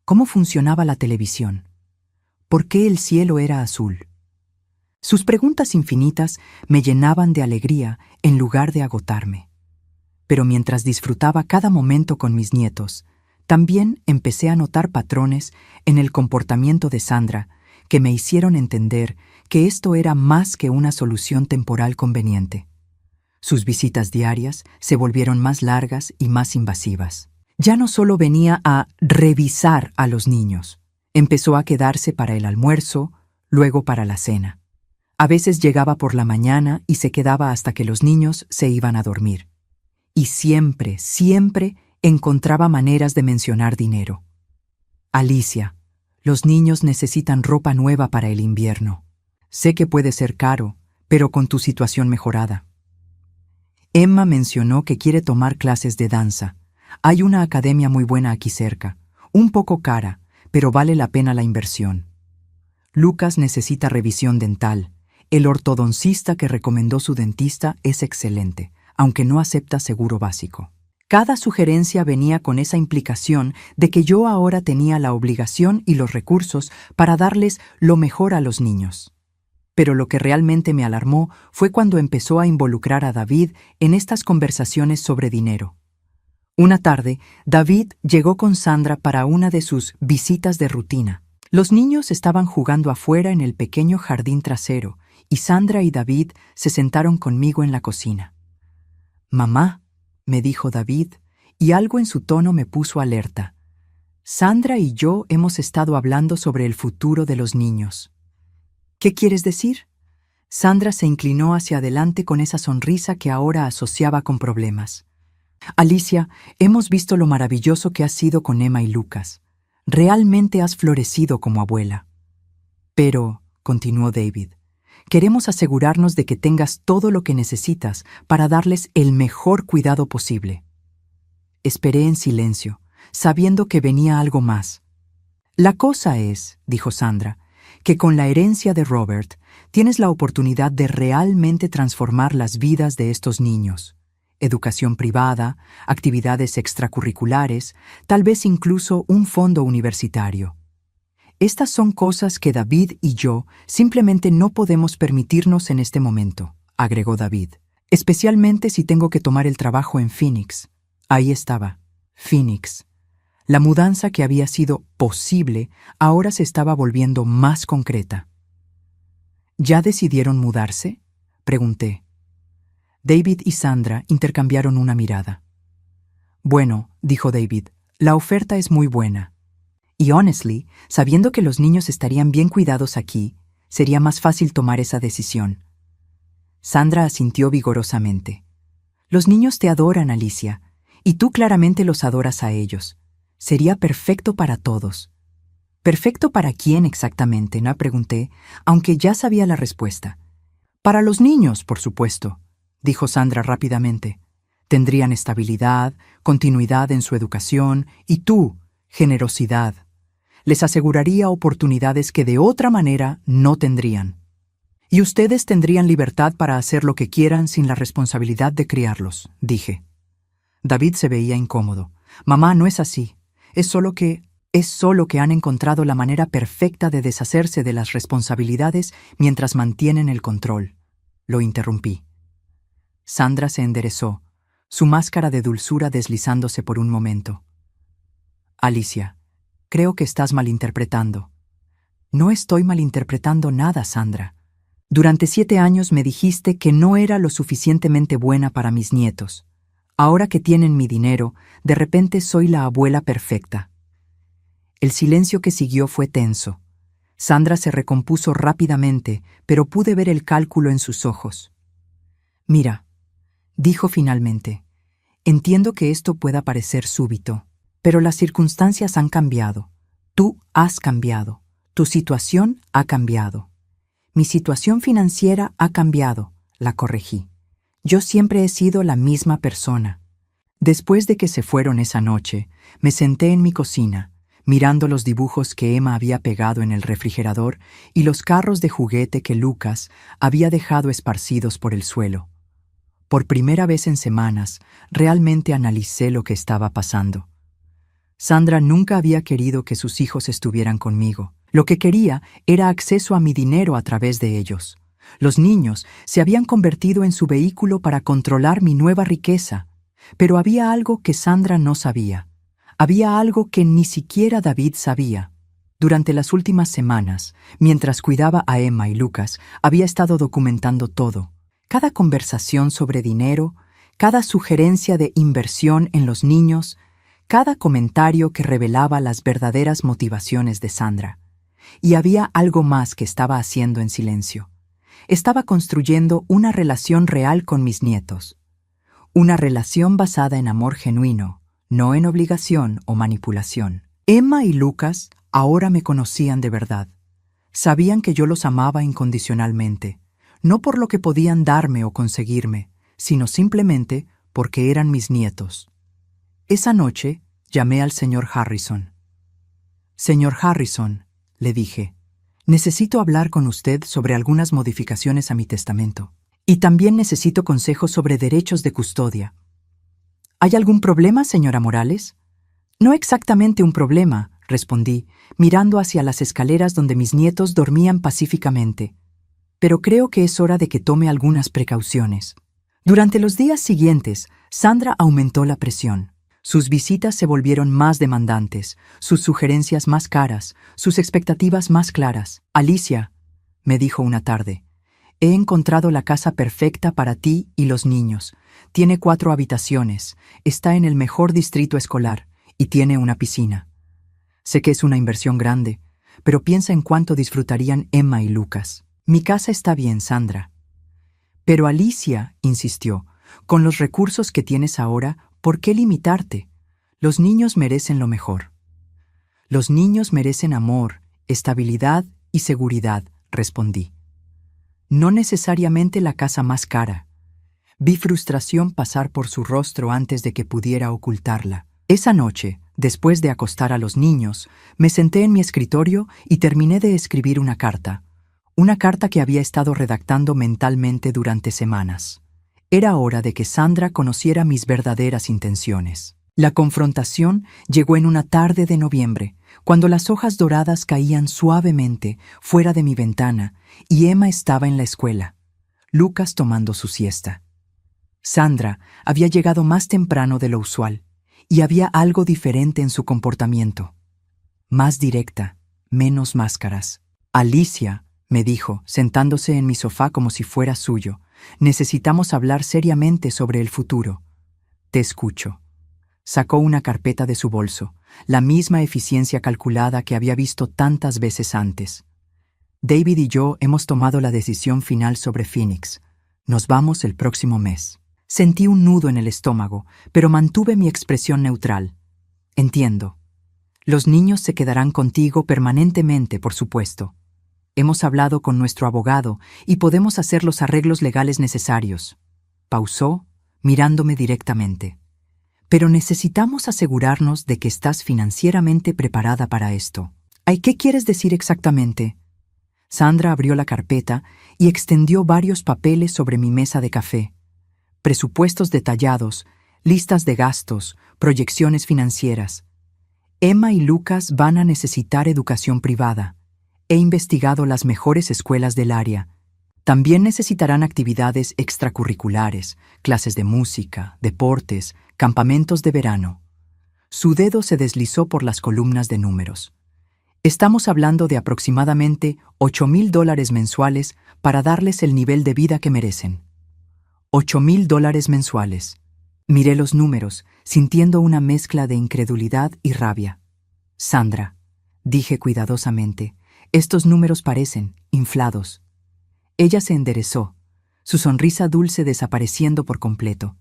Speaker 1: ¿Cómo funcionaba la televisión? ¿Por qué el cielo era azul? Sus preguntas infinitas me llenaban de alegría en lugar de agotarme. Pero mientras disfrutaba cada momento con mis nietos, también empecé a notar patrones en el comportamiento de Sandra que me hicieron entender que esto era más que una solución temporal conveniente. Sus visitas diarias se volvieron más largas y más invasivas. Ya no solo venía a revisar a los niños, empezó a quedarse para el almuerzo, luego para la cena. A veces llegaba por la mañana y se quedaba hasta que los niños se iban a dormir. Y siempre, siempre encontraba maneras de mencionar dinero. Alicia, los niños necesitan ropa nueva para el invierno. Sé que puede ser caro, pero con tu situación mejorada. Emma mencionó que quiere tomar clases de danza. Hay una academia muy buena aquí cerca, un poco cara, pero vale la pena la inversión. Lucas necesita revisión dental. El ortodoncista que recomendó su dentista es excelente, aunque no acepta seguro básico. Cada sugerencia venía con esa implicación de que yo ahora tenía la obligación y los recursos para darles lo mejor a los niños. Pero lo que realmente me alarmó fue cuando empezó a involucrar a David en estas conversaciones sobre dinero. Una tarde, David llegó con Sandra para una de sus visitas de rutina. Los niños estaban jugando afuera en el pequeño jardín trasero, y Sandra y David se sentaron conmigo en la cocina. «Mamá», me dijo David, y algo en su tono me puso alerta. «Sandra y yo hemos estado hablando sobre el futuro de los niños». «¿Qué quieres decir?» Sandra se inclinó hacia adelante con esa sonrisa que ahora asociaba con problemas. «Alicia, hemos visto lo maravilloso que has sido con Emma y Lucas. Realmente has florecido como abuela. Pero», continuó David, «queremos asegurarnos de que tengas todo lo que necesitas para darles el mejor cuidado posible». Esperé en silencio, sabiendo que venía algo más. «La cosa es», dijo Sandra, «que con la herencia de Robert tienes la oportunidad de realmente transformar las vidas de estos niños. Educación privada, actividades extracurriculares, tal vez incluso un fondo universitario. Estas son cosas que David y yo simplemente no podemos permitirnos en este momento», agregó David, «especialmente si tengo que tomar el trabajo en Phoenix». Ahí estaba, Phoenix. La mudanza que había sido posible ahora se estaba volviendo más concreta. «¿Ya decidieron mudarse?», pregunté. David y Sandra intercambiaron una mirada. «Bueno», dijo David, «la oferta es muy buena. Y honestly, sabiendo que los niños estarían bien cuidados aquí, sería más fácil tomar esa decisión». Sandra asintió vigorosamente. «Los niños te adoran, Alicia, y tú claramente los adoras a ellos. Sería perfecto para todos». «¿Perfecto para quién exactamente?», no pregunté, aunque ya sabía la respuesta. «Para los niños, por supuesto», dijo Sandra rápidamente. «Tendrían estabilidad, continuidad en su educación y tú, generosidad. Les aseguraría oportunidades que de otra manera no tendrían. Y ustedes tendrían libertad para hacer lo que quieran sin la responsabilidad de criarlos», dije. David se veía incómodo. «Mamá, no es así. Es solo que han encontrado la manera perfecta de deshacerse de las responsabilidades mientras mantienen el control». Lo interrumpí. Sandra se enderezó, su máscara de dulzura deslizándose por un momento. «Alicia, creo que estás malinterpretando». «No estoy malinterpretando nada, Sandra. Durante 7 años me dijiste que no era lo suficientemente buena para mis nietos. Ahora que tienen mi dinero, de repente soy la abuela perfecta». El silencio que siguió fue tenso. Sandra se recompuso rápidamente, pero pude ver el cálculo en sus ojos. «Mira», dijo finalmente, «entiendo que esto pueda parecer súbito, pero las circunstancias han cambiado. Tú has cambiado. Tu situación ha cambiado. Mi situación financiera ha cambiado», la corregí. «Yo siempre he sido la misma persona». Después de que se fueron esa noche, me senté en mi cocina, mirando los dibujos que Emma había pegado en el refrigerador y los carros de juguete que Lucas había dejado esparcidos por el suelo. Por primera vez en semanas, realmente analicé lo que estaba pasando. Sandra nunca había querido que sus hijos estuvieran conmigo. Lo que quería era acceso a mi dinero a través de ellos. Los niños se habían convertido en su vehículo para controlar mi nueva riqueza. Pero había algo que Sandra no sabía. Había algo que ni siquiera David sabía. Durante las últimas semanas, mientras cuidaba a Emma y Lucas, había estado documentando todo. Cada conversación sobre dinero, cada sugerencia de inversión en los niños, cada comentario que revelaba las verdaderas motivaciones de Sandra. Y había algo más que estaba haciendo en silencio. Estaba construyendo una relación real con mis nietos. Una relación basada en amor genuino, no en obligación o manipulación. Emma y Lucas ahora me conocían de verdad. Sabían que yo los amaba incondicionalmente, no por lo que podían darme o conseguirme, sino simplemente porque eran mis nietos. Esa noche llamé al señor Harrison. «Señor Harrison», le dije, «necesito hablar con usted sobre algunas modificaciones a mi testamento. Y también necesito consejos sobre derechos de custodia». «¿Hay algún problema, señora Morales?» «No exactamente un problema», respondí, mirando hacia las escaleras donde mis nietos dormían pacíficamente. «Pero creo que es hora de que tome algunas precauciones». Durante los días siguientes, Sandra aumentó la presión. Sus visitas se volvieron más demandantes, sus sugerencias más caras, sus expectativas más claras. «Alicia», me dijo una tarde, «he encontrado la casa perfecta para ti y los niños. Tiene 4 habitaciones, está en el mejor distrito escolar y tiene una piscina. Sé que es una inversión grande, pero piensa en cuánto disfrutarían Emma y Lucas. Mi casa está bien, Sandra». «Pero Alicia», insistió, «con los recursos que tienes ahora, ¿por qué limitarte? Los niños merecen lo mejor». «Los niños merecen amor, estabilidad y seguridad», respondí. «No necesariamente la casa más cara». Vi frustración pasar por su rostro antes de que pudiera ocultarla. Esa noche, después de acostar a los niños, me senté en mi escritorio y terminé de escribir una carta que había estado redactando mentalmente durante semanas. Era hora de que Sandra conociera mis verdaderas intenciones. La confrontación llegó en una tarde de noviembre, cuando las hojas doradas caían suavemente fuera de mi ventana y Emma estaba en la escuela, Lucas tomando su siesta. Sandra había llegado más temprano de lo usual y había algo diferente en su comportamiento. Más directa, menos máscaras. «Alicia», me dijo, sentándose en mi sofá como si fuera suyo, «necesitamos hablar seriamente sobre el futuro». «Te escucho». Sacó una carpeta de su bolso, la misma eficiencia calculada que había visto tantas veces antes. «David y yo hemos tomado la decisión final sobre Phoenix. Nos vamos el próximo mes». Sentí un nudo en el estómago, pero mantuve mi expresión neutral. «Entiendo. Los niños se quedarán contigo permanentemente, por supuesto. Hemos hablado con nuestro abogado y podemos hacer los arreglos legales necesarios». Pausó, mirándome directamente. «Pero necesitamos asegurarnos de que estás financieramente preparada para esto». «Ay, ¿qué quieres decir exactamente?» Sandra abrió la carpeta y extendió varios papeles sobre mi mesa de café. Presupuestos detallados, listas de gastos, proyecciones financieras. «Emma y Lucas van a necesitar educación privada. He investigado las mejores escuelas del área. También necesitarán actividades extracurriculares, clases de música, deportes, campamentos de verano». Su dedo se deslizó por las columnas de números. «Estamos hablando de aproximadamente $8,000 mensuales para darles el nivel de vida que merecen». $8,000 mensuales. Miré los números, sintiendo una mezcla de incredulidad y rabia. «Sandra», dije cuidadosamente, Estos números parecen inflados. Ella se enderezó, su sonrisa dulce desapareciendo por completo.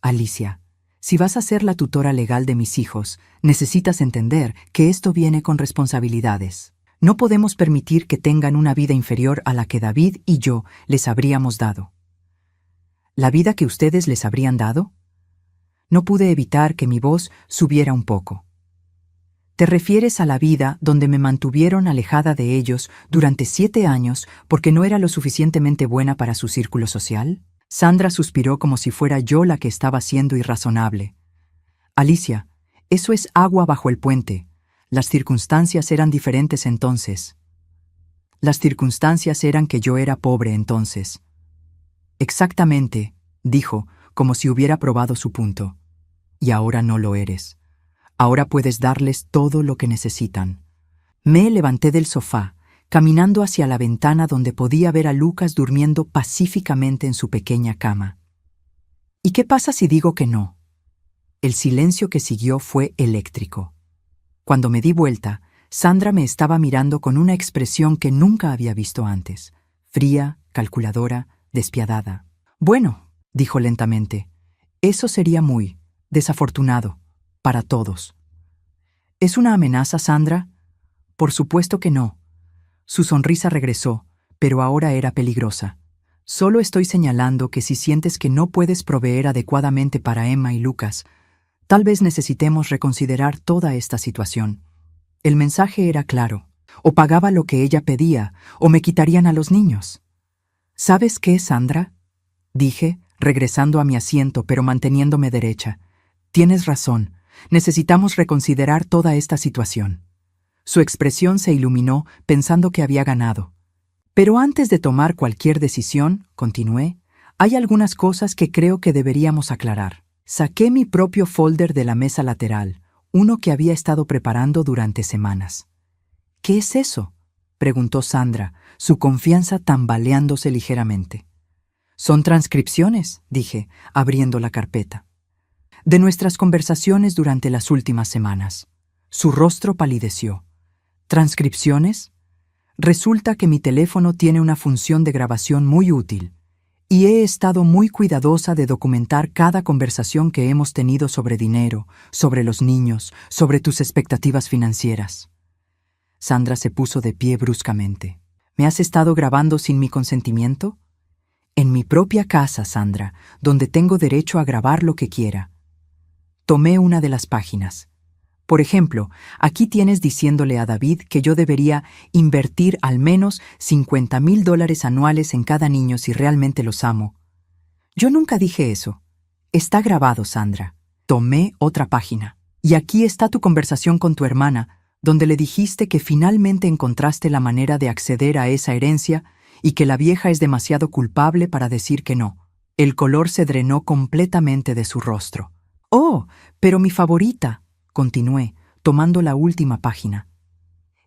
Speaker 1: Alicia, si vas a ser la tutora legal de mis hijos, necesitas entender que esto viene con responsabilidades. No podemos permitir que tengan una vida inferior a la que David y yo les habríamos dado. ¿La vida que ustedes les habrían dado? No pude evitar que mi voz subiera un poco. ¿Te refieres a la vida donde me mantuvieron alejada de ellos durante 7 años porque no era lo suficientemente buena para su círculo social? Sandra suspiró como si fuera yo la que estaba siendo irrazonable. Alicia, eso es agua bajo el puente. Las circunstancias eran diferentes entonces. Las circunstancias eran que yo era pobre entonces. Exactamente, dijo, como si hubiera probado su punto. Y ahora no lo eres. Ahora puedes darles todo lo que necesitan. Me levanté del sofá, caminando hacia la ventana donde podía ver a Lucas durmiendo pacíficamente en su pequeña cama. ¿Y qué pasa si digo que no? El silencio que siguió fue eléctrico. Cuando me di vuelta, Sandra me estaba mirando con una expresión que nunca había visto antes, fría, calculadora, despiadada. Bueno, dijo lentamente, eso sería muy desafortunado para todos. ¿Es una amenaza, Sandra? Por supuesto que no. Su sonrisa regresó, pero ahora era peligrosa. Solo estoy señalando que si sientes que no puedes proveer adecuadamente para Emma y Lucas, tal vez necesitemos reconsiderar toda esta situación. El mensaje era claro. O pagaba lo que ella pedía, o me quitarían a los niños. ¿Sabes qué, Sandra? Dije, regresando a mi asiento pero manteniéndome derecha. Tienes razón. Necesitamos reconsiderar toda esta situación. Su expresión se iluminó pensando que había ganado. Pero antes de tomar cualquier decisión, continué, hay algunas cosas que creo que deberíamos aclarar. Saqué mi propio folder de la mesa lateral, uno que había estado preparando durante semanas. ¿Qué es eso?, preguntó Sandra, su confianza tambaleándose ligeramente. Son transcripciones, dije, abriendo la carpeta. De nuestras conversaciones durante las últimas semanas. Su rostro palideció. ¿Transcripciones? Resulta que mi teléfono tiene una función de grabación muy útil, y he estado muy cuidadosa de documentar cada conversación que hemos tenido sobre dinero, sobre los niños, sobre tus expectativas financieras. Sandra se puso de pie bruscamente. ¿Me has estado grabando sin mi consentimiento? En mi propia casa, Sandra, donde tengo derecho a grabar lo que quiera. Tomé una de las páginas. Por ejemplo, aquí tienes diciéndole a David que yo debería invertir al menos $50,000 anuales en cada niño si realmente los amo. Yo nunca dije eso. Está grabado, Sandra. Tomé otra página. Y aquí está tu conversación con tu hermana, donde le dijiste que finalmente encontraste la manera de acceder a esa herencia y que la vieja es demasiado culpable para decir que no. El color se drenó completamente de su rostro. «Oh, pero mi favorita», continué, tomando la última página.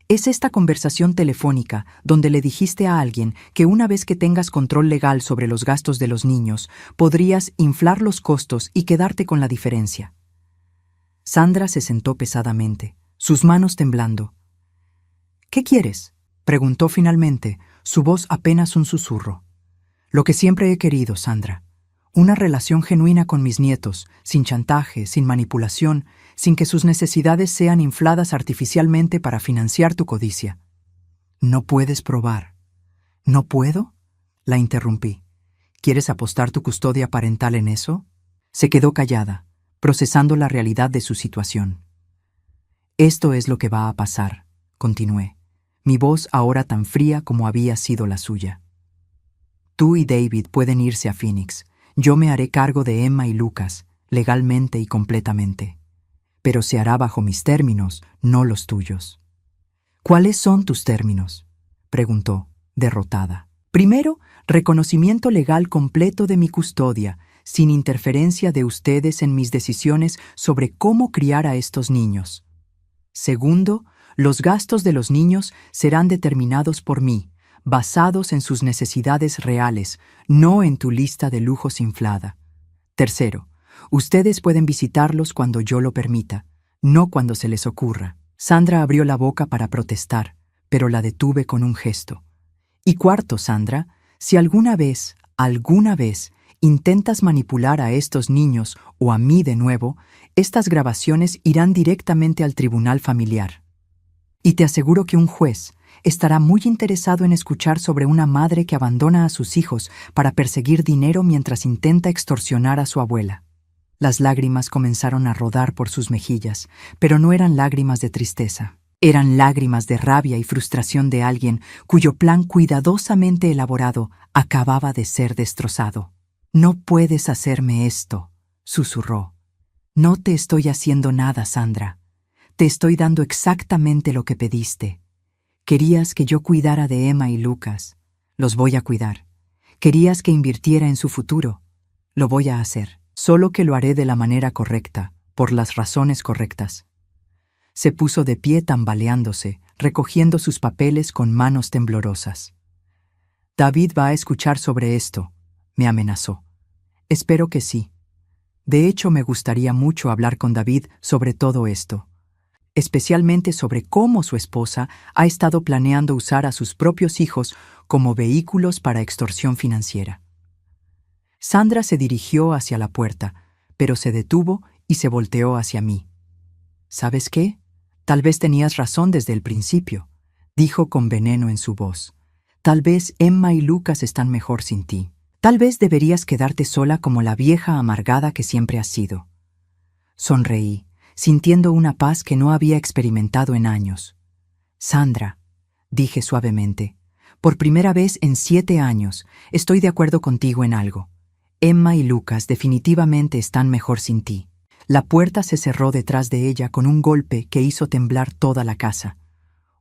Speaker 1: «Es esta conversación telefónica donde le dijiste a alguien que una vez que tengas control legal sobre los gastos de los niños, podrías inflar los costos y quedarte con la diferencia». Sandra se sentó pesadamente, sus manos temblando. «¿Qué quieres?», preguntó finalmente, su voz apenas un susurro. «Lo que siempre he querido, Sandra. Una relación genuina con mis nietos, sin chantaje, sin manipulación, sin que sus necesidades sean infladas artificialmente para financiar tu codicia». «No puedes probar». «¿No puedo?», la interrumpí. «¿Quieres apostar tu custodia parental en eso?». Se quedó callada, procesando la realidad de su situación. «Esto es lo que va a pasar», continué, mi voz ahora tan fría como había sido la suya. «Tú y David pueden irse a Phoenix. Yo me haré cargo de Emma y Lucas, legalmente y completamente. Pero se hará bajo mis términos, no los tuyos». «¿Cuáles son tus términos?», preguntó, derrotada. «Primero, reconocimiento legal completo de mi custodia, sin interferencia de ustedes en mis decisiones sobre cómo criar a estos niños. Segundo, los gastos de los niños serán determinados por mí, basados en sus necesidades reales, no en tu lista de lujos inflada. Tercero, ustedes pueden visitarlos cuando yo lo permita, no cuando se les ocurra». Sandra abrió la boca para protestar, pero la detuve con un gesto. Y cuarto, Sandra, si alguna vez, intentas manipular a estos niños o a mí de nuevo, estas grabaciones irán directamente al tribunal familiar. Y te aseguro que un juez estará muy interesado en escuchar sobre una madre que abandona a sus hijos para perseguir dinero mientras intenta extorsionar a su abuela. Las lágrimas comenzaron a rodar por sus mejillas, pero no eran lágrimas de tristeza. Eran lágrimas de rabia y frustración de alguien cuyo plan cuidadosamente elaborado acababa de ser destrozado. «No puedes hacerme esto», susurró. «No te estoy haciendo nada, Sandra. Te estoy dando exactamente lo que pediste. Querías que yo cuidara de Emma y Lucas. Los voy a cuidar. Querías que invirtiera en su futuro. Lo voy a hacer. Solo que lo haré de la manera correcta, por las razones correctas». Se puso de pie tambaleándose, recogiendo sus papeles con manos temblorosas. «David va a escuchar sobre esto», me amenazó. «Espero que sí. De hecho, me gustaría mucho hablar con David sobre todo esto, especialmente sobre cómo su esposa ha estado planeando usar a sus propios hijos como vehículos para extorsión financiera». Sandra se dirigió hacia la puerta, pero se detuvo y se volteó hacia mí. «¿Sabes qué? Tal vez tenías razón desde el principio», dijo con veneno en su voz. «Tal vez Emma y Lucas están mejor sin ti. Tal vez deberías quedarte sola como la vieja amargada que siempre has sido». Sonreí, sintiendo una paz que no había experimentado en años. «Sandra», dije suavemente, «por primera vez en 7 años estoy de acuerdo contigo en algo. Emma y Lucas definitivamente están mejor sin ti». La puerta se cerró detrás de ella con un golpe que hizo temblar toda la casa.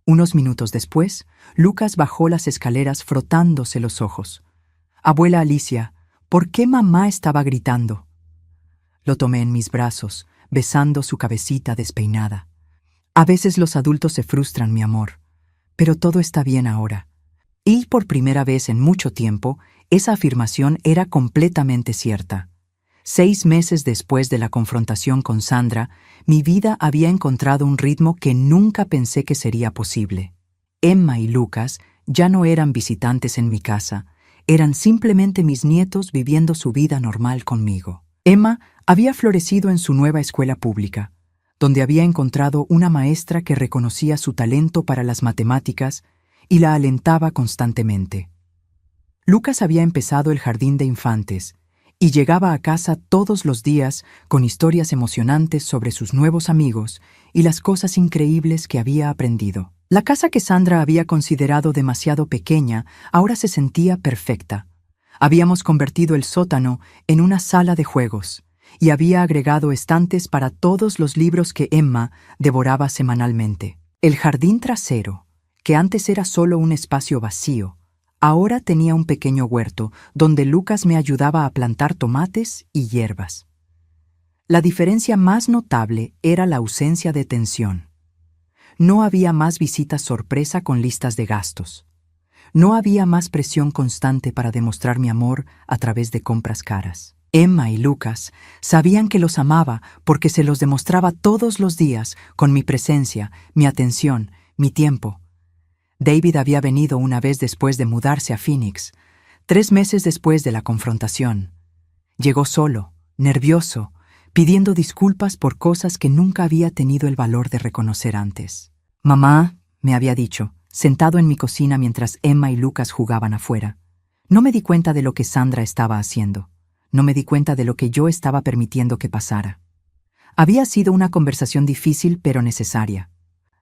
Speaker 1: Unos minutos después, Lucas bajó las escaleras frotándose los ojos. «Abuela Alicia, ¿por qué mamá estaba gritando?». Lo tomé en mis brazos, besando su cabecita despeinada. «A veces los adultos se frustran, mi amor, pero todo está bien ahora». Y por primera vez en mucho tiempo, esa afirmación era completamente cierta. 6 meses después de la confrontación con Sandra, mi vida había encontrado un ritmo que nunca pensé que sería posible. Emma y Lucas ya no eran visitantes en mi casa, eran simplemente mis nietos viviendo su vida normal conmigo. Emma había florecido en su nueva escuela pública, donde había encontrado una maestra que reconocía su talento para las matemáticas y la alentaba constantemente. Lucas había empezado el jardín de infantes y llegaba a casa todos los días con historias emocionantes sobre sus nuevos amigos y las cosas increíbles que había aprendido. La casa que Sandra había considerado demasiado pequeña ahora se sentía perfecta. Habíamos convertido el sótano en una sala de juegos y había agregado estantes para todos los libros que Emma devoraba semanalmente. El jardín trasero, que antes era solo un espacio vacío, ahora tenía un pequeño huerto donde Lucas me ayudaba a plantar tomates y hierbas. La diferencia más notable era la ausencia de tensión. No había más visitas sorpresa con listas de gastos. No había más presión constante para demostrar mi amor a través de compras caras. Emma y Lucas sabían que los amaba porque se los demostraba todos los días con mi presencia, mi atención, mi tiempo. David había venido una vez después de mudarse a Phoenix, 3 meses después de la confrontación. Llegó solo, nervioso, pidiendo disculpas por cosas que nunca había tenido el valor de reconocer antes. «Mamá», me había dicho, sentado en mi cocina mientras Emma y Lucas jugaban afuera. No me di cuenta de lo que Sandra estaba haciendo. No me di cuenta de lo que yo estaba permitiendo que pasara. Había sido una conversación difícil pero necesaria.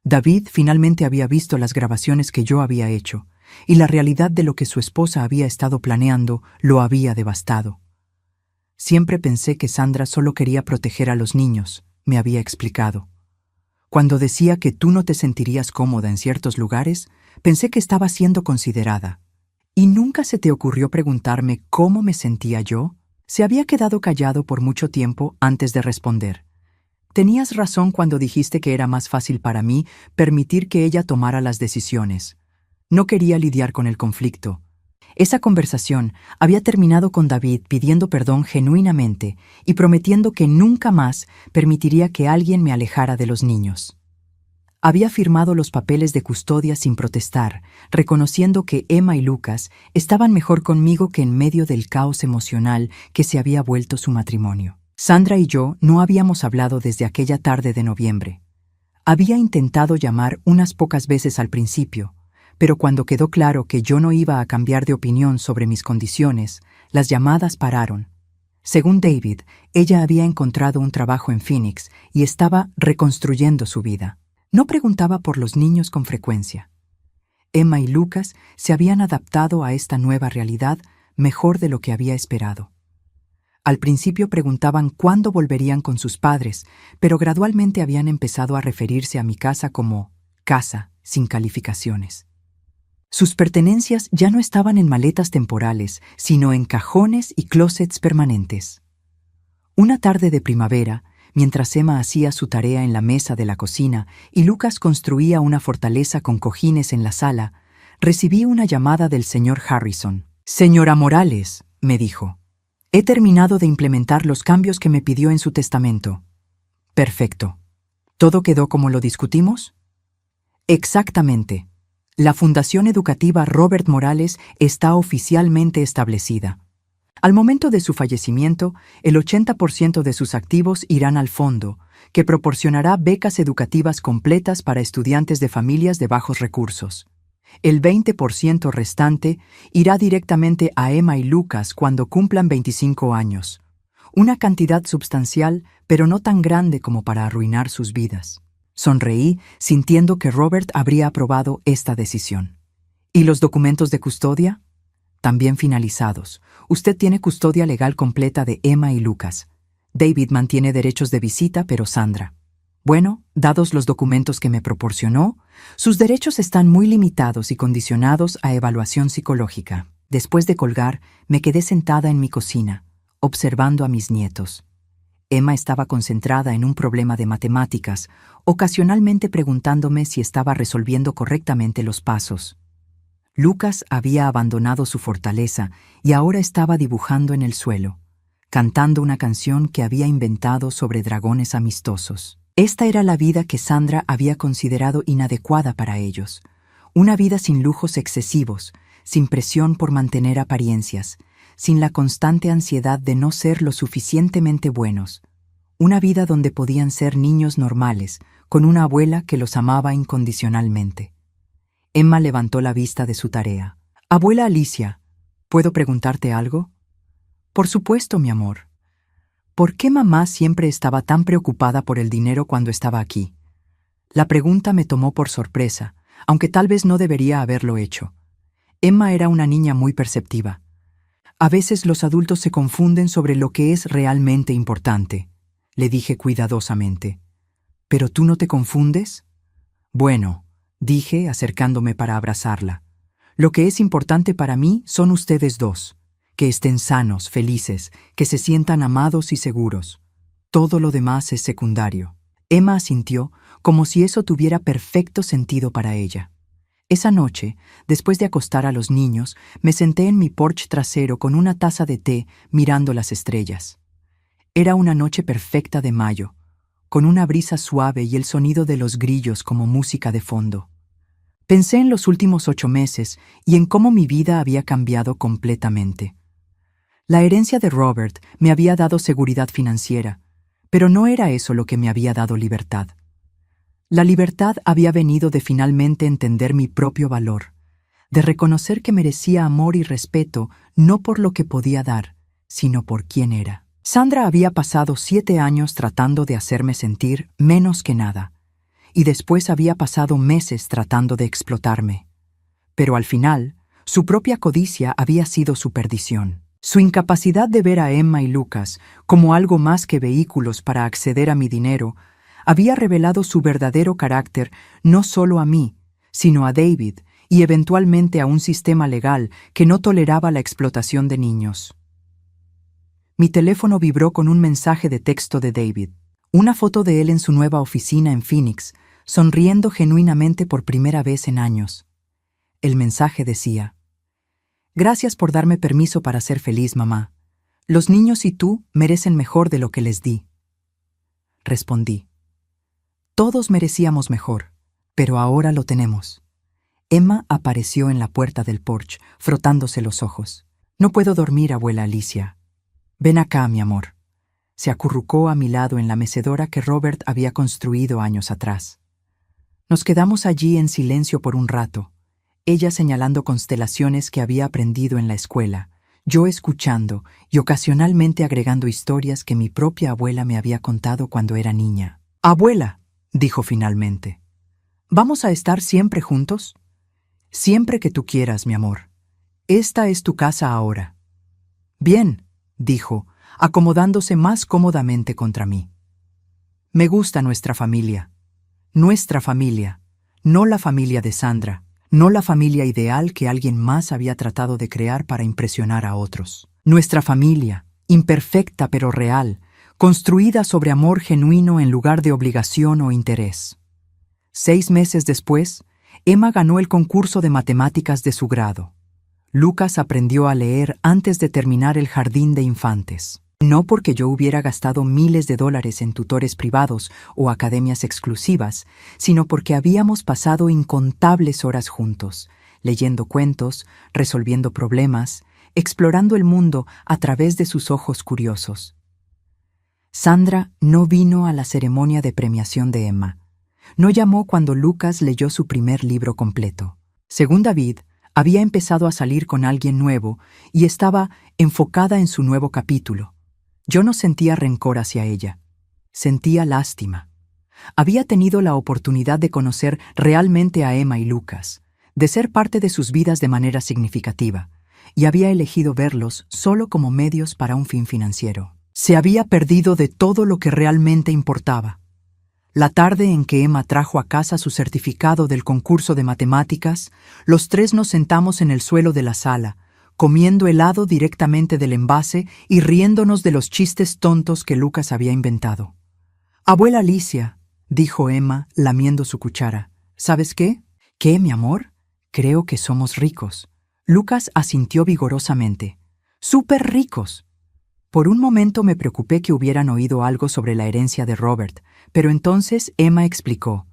Speaker 1: David finalmente había visto las grabaciones que yo había hecho, y la realidad de lo que su esposa había estado planeando lo había devastado. «Siempre pensé que Sandra solo quería proteger a los niños», me había explicado. «Cuando decía que tú no te sentirías cómoda en ciertos lugares, pensé que estaba siendo considerada. ¿Y nunca se te ocurrió preguntarme cómo me sentía yo?». Se había quedado callado por mucho tiempo antes de responder. «Tenías razón cuando dijiste que era más fácil para mí permitir que ella tomara las decisiones. No quería lidiar con el conflicto». Esa conversación había terminado con David pidiendo perdón genuinamente y prometiendo que nunca más permitiría que alguien me alejara de los niños. Había firmado los papeles de custodia sin protestar, reconociendo que Emma y Lucas estaban mejor conmigo que en medio del caos emocional que se había vuelto su matrimonio. Sandra y yo no habíamos hablado desde aquella tarde de noviembre. Había intentado llamar unas pocas veces al principio, pero cuando quedó claro que yo no iba a cambiar de opinión sobre mis condiciones, las llamadas pararon. Según David, ella había encontrado un trabajo en Phoenix y estaba reconstruyendo su vida. No preguntaba por los niños con frecuencia. Emma y Lucas se habían adaptado a esta nueva realidad mejor de lo que había esperado. Al principio preguntaban cuándo volverían con sus padres, pero gradualmente habían empezado a referirse a mi casa como casa, sin calificaciones. Sus pertenencias ya no estaban en maletas temporales, sino en cajones y closets permanentes. Una tarde de primavera, mientras Emma hacía su tarea en la mesa de la cocina y Lucas construía una fortaleza con cojines en la sala, recibí una llamada del señor Harrison. «Señora Morales», me dijo, «he terminado de implementar los cambios que me pidió en su testamento». «Perfecto. ¿Todo quedó como lo discutimos?» «Exactamente. La Fundación Educativa Robert Morales está oficialmente establecida. Al momento de su fallecimiento, el 80% de sus activos irán al fondo, que proporcionará becas educativas completas para estudiantes de familias de bajos recursos. El 20% restante irá directamente a Emma y Lucas cuando cumplan 25 años. Una cantidad substancial, pero no tan grande como para arruinar sus vidas. Sonreí, sintiendo que Robert habría aprobado esta decisión. ¿Y los documentos de custodia? También finalizados. Usted tiene custodia legal completa de Emma y Lucas. David mantiene derechos de visita, pero Sandra. Bueno, dados los documentos que me proporcionó, sus derechos están muy limitados y condicionados a evaluación psicológica. Después de colgar, me quedé sentada en mi cocina, observando a mis nietos. Emma estaba concentrada en un problema de matemáticas, ocasionalmente preguntándome si estaba resolviendo correctamente los pasos. Lucas había abandonado su fortaleza y ahora estaba dibujando en el suelo, cantando una canción que había inventado sobre dragones amistosos. Esta era la vida que Sandra había considerado inadecuada para ellos, una vida sin lujos excesivos, sin presión por mantener apariencias, sin la constante ansiedad de no ser lo suficientemente buenos, una vida donde podían ser niños normales, con una abuela que los amaba incondicionalmente. Emma levantó la vista de su tarea. «Abuela Alicia, ¿puedo preguntarte algo?» «Por supuesto, mi amor». «¿Por qué mamá siempre estaba tan preocupada por el dinero cuando estaba aquí?» La pregunta me tomó por sorpresa, aunque tal vez no debería haberlo hecho. Emma era una niña muy perceptiva. «A veces los adultos se confunden sobre lo que es realmente importante», le dije cuidadosamente. «¿Pero tú no te confundes?» «Bueno», dije, acercándome para abrazarla. «Lo que es importante para mí son ustedes dos. Que estén sanos, felices, que se sientan amados y seguros. Todo lo demás es secundario». Emma asintió, como si eso tuviera perfecto sentido para ella. Esa noche, después de acostar a los niños, me senté en mi porche trasero con una taza de té mirando las estrellas. Era una noche perfecta de mayo, con una brisa suave y el sonido de los grillos como música de fondo. Pensé en los últimos 8 meses y en cómo mi vida había cambiado completamente. La herencia de Robert me había dado seguridad financiera, pero no era eso lo que me había dado libertad. La libertad había venido de finalmente entender mi propio valor, de reconocer que merecía amor y respeto no por lo que podía dar, sino por quién era. Sandra había pasado 7 años tratando de hacerme sentir menos que nada, y después había pasado meses tratando de explotarme. Pero al final, su propia codicia había sido su perdición. Su incapacidad de ver a Emma y Lucas como algo más que vehículos para acceder a mi dinero había revelado su verdadero carácter no solo a mí, sino a David y eventualmente a un sistema legal que no toleraba la explotación de niños. Mi teléfono vibró con un mensaje de texto de David, una foto de él en su nueva oficina en Phoenix, sonriendo genuinamente por primera vez en años. El mensaje decía: «Gracias por darme permiso para ser feliz, mamá. Los niños y tú merecen mejor de lo que les di». Respondí: «Todos merecíamos mejor. Pero ahora lo tenemos. Emma apareció en la puerta del porche, frotándose los ojos. No puedo dormir, abuela Alicia. Ven acá, mi amor. Se acurrucó a mi lado en la mecedora que Robert había construido años atrás. Nos quedamos allí en silencio por un rato, ella señalando constelaciones que había aprendido en la escuela, yo escuchando y ocasionalmente agregando historias que mi propia abuela me había contado cuando era niña. «Abuela», dijo finalmente, «¿vamos a estar siempre juntos?» «Siempre que tú quieras, mi amor. Esta es tu casa ahora». «Bien», dijo, acomodándose más cómodamente contra mí. «Me gusta nuestra familia. Nuestra familia, no la familia de Sandra, no la familia ideal que alguien más había tratado de crear para impresionar a otros. Nuestra familia, imperfecta pero real, construida sobre amor genuino en lugar de obligación o interés. 6 meses después, Emma ganó el concurso de matemáticas de su grado. Lucas aprendió a leer antes de terminar el jardín de infantes. No porque yo hubiera gastado miles de dólares en tutores privados o academias exclusivas, sino porque habíamos pasado incontables horas juntos, leyendo cuentos, resolviendo problemas, explorando el mundo a través de sus ojos curiosos. Sandra no vino a la ceremonia de premiación de Emma. No llamó cuando Lucas leyó su primer libro completo. Según David, había empezado a salir con alguien nuevo y estaba enfocada en su nuevo capítulo. Yo no sentía rencor hacia ella. Sentía lástima. Había tenido la oportunidad de conocer realmente a Emma y Lucas, de ser parte de sus vidas de manera significativa, y había elegido verlos solo como medios para un fin financiero. Se había perdido de todo lo que realmente importaba. La tarde en que Emma trajo a casa su certificado del concurso de matemáticas, los 3 nos sentamos en el suelo de la sala, comiendo helado directamente del envase y riéndonos de los chistes tontos que Lucas había inventado. «Abuela Alicia», dijo Emma, lamiendo su cuchara, «¿sabes qué? ¿Qué, mi amor? Creo que somos ricos». Lucas asintió vigorosamente. «¡Súper ricos!». Por un momento me preocupé que hubieran oído algo sobre la herencia de Robert, pero entonces Emma explicó.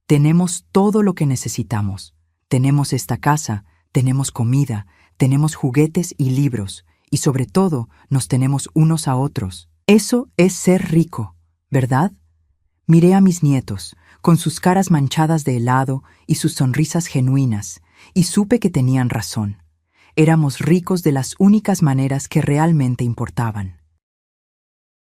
Speaker 1: «Tenemos todo lo que necesitamos. Tenemos esta casa, tenemos comida, tenemos juguetes y libros, y sobre todo nos tenemos unos a otros. Eso es ser rico, ¿verdad?». Miré a mis nietos, con sus caras manchadas de helado y sus sonrisas genuinas, y supe que tenían razón. Éramos ricos de las únicas maneras que realmente importaban.